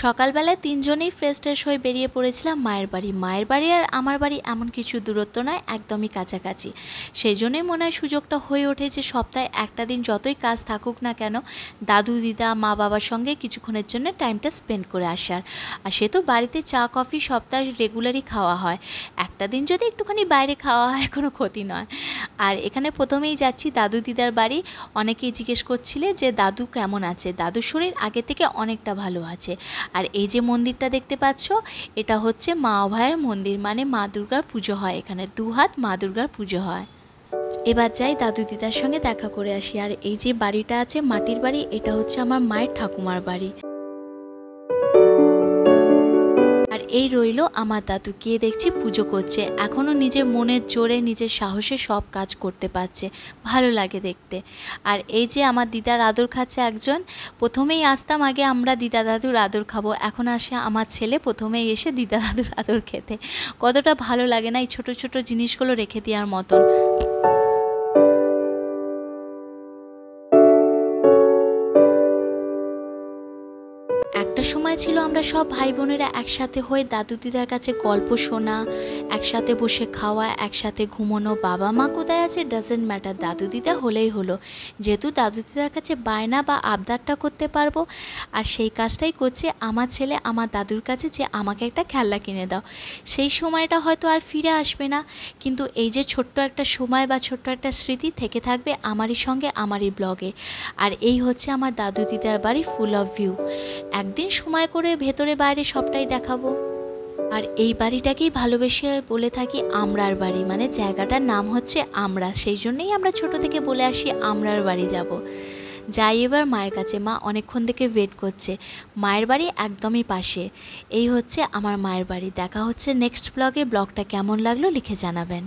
সকালবেলা তিনজনেই ফ্রেশ ট্রেশ হয়ে বেরিয়ে পড়েছিলাম মায়ের বাড়ি। মায়ের বাড়ি আর আমার বাড়ি এমন কিছু দূরত্ব নয়, একদমই কাছাকাছি। সেই জন্যই মনে হয় সুযোগটা হয়ে ওঠে যে সপ্তাহে একটা দিন যতই কাজ থাকুক না কেন, দাদু দিদা মা বাবার সঙ্গে কিছুক্ষণের জন্য টাইমটা স্পেন্ড করে আসার। আর সে তো বাড়িতে চা কফি সপ্তাহে রেগুলারই খাওয়া হয়, একটা দিন যদি একটুখানি বাইরে খাওয়া হয় কোনো ক্ষতি নয়। আর এখানে প্রথমেই যাচ্ছি দাদু দিদার বাড়ি। অনেকেই জিজ্ঞেস করছিলে যে দাদু কেমন আছে। দাদুর শরীর আগে থেকে অনেকটা ভালো আছে। আর এই যে মন্দিরটা দেখতে পাচ্ছ, এটা হচ্ছে মা অভয়ের মন্দির, মানে মা দুর্গার পুজো হয় এখানে, 2 হাত মা দুর্গার পুজো হয়। এবার যাই দাদু দিদার সঙ্গে দেখা করে আসি। আর এই যে বাড়িটা আছে মাটির বাড়ি, এটা হচ্ছে আমার মায়ের ঠাকুমার বাড়ি। আর এই রইল আমার দাদু, গিয়ে দেখছি পুজো করছে। এখনও নিজের মনের জোরে নিজের সাহসে সব কাজ করতে পারছে, ভালো লাগে দেখতে। আর এই যে আমার দিদার আদর খাচ্ছে একজন। প্রথমেই আসতাম আগে আমরা দিদা দাদুর আদর খাবো, এখন আসে আমার ছেলে প্রথমেই এসে দিদা দাদুর আদর খেতে। কতটা ভালো লাগে না এই ছোট ছোট জিনিসগুলো রেখে দেওয়ার মতন। একটা সময় ছিল আমরা সব ভাই বোনেরা একসাথে হয়ে দাদু দিদার কাছে গল্প শোনা, একসাথে বসে খাওয়া, একসাথে ঘুমোনো। বাবা মা কোথায় আছে ডাজেন্ট ম্যাটার, দাদু দিদা হলেই হলো। যেহেতু দাদু দিদার কাছে বায়না বা আবদারটা করতে পারবো, আর সেই কাজটাই করছে আমার ছেলে আমার দাদুর কাছে, যে আমাকে একটা খেলনা কিনে দাও। সেই সময়টা হয়তো আর ফিরে আসবে না, কিন্তু এই যে ছোট্ট একটা সময় বা ছোট্ট একটা স্মৃতি থেকে থাকবে আমারই সঙ্গে আমারই ব্লগে। আর এই হচ্ছে আমার দাদু দিদার বাড়ি ফুল অফ ভিউ। একদিন সময় করে ভেতরে বাইরে সবটাই দেখাবো। আর এই বাড়িটাকেই ভালোবেসে বলে থাকি আমরার বাড়ি, মানে জায়গাটার নাম হচ্ছে আমরা, সেই জন্যই আমরা ছোট থেকে বলে আসি আমরার বাড়ি যাব। যাই এবার মায়ের কাছে, মা অনেকক্ষণ থেকে ওয়েট করছে। মায়ের বাড়ি একদমই পাশে। এই হচ্ছে আমার মায়ের বাড়ি। দেখা হচ্ছে নেক্সট ব্লগে। ব্লগটা কেমন লাগলো লিখে জানাবেন।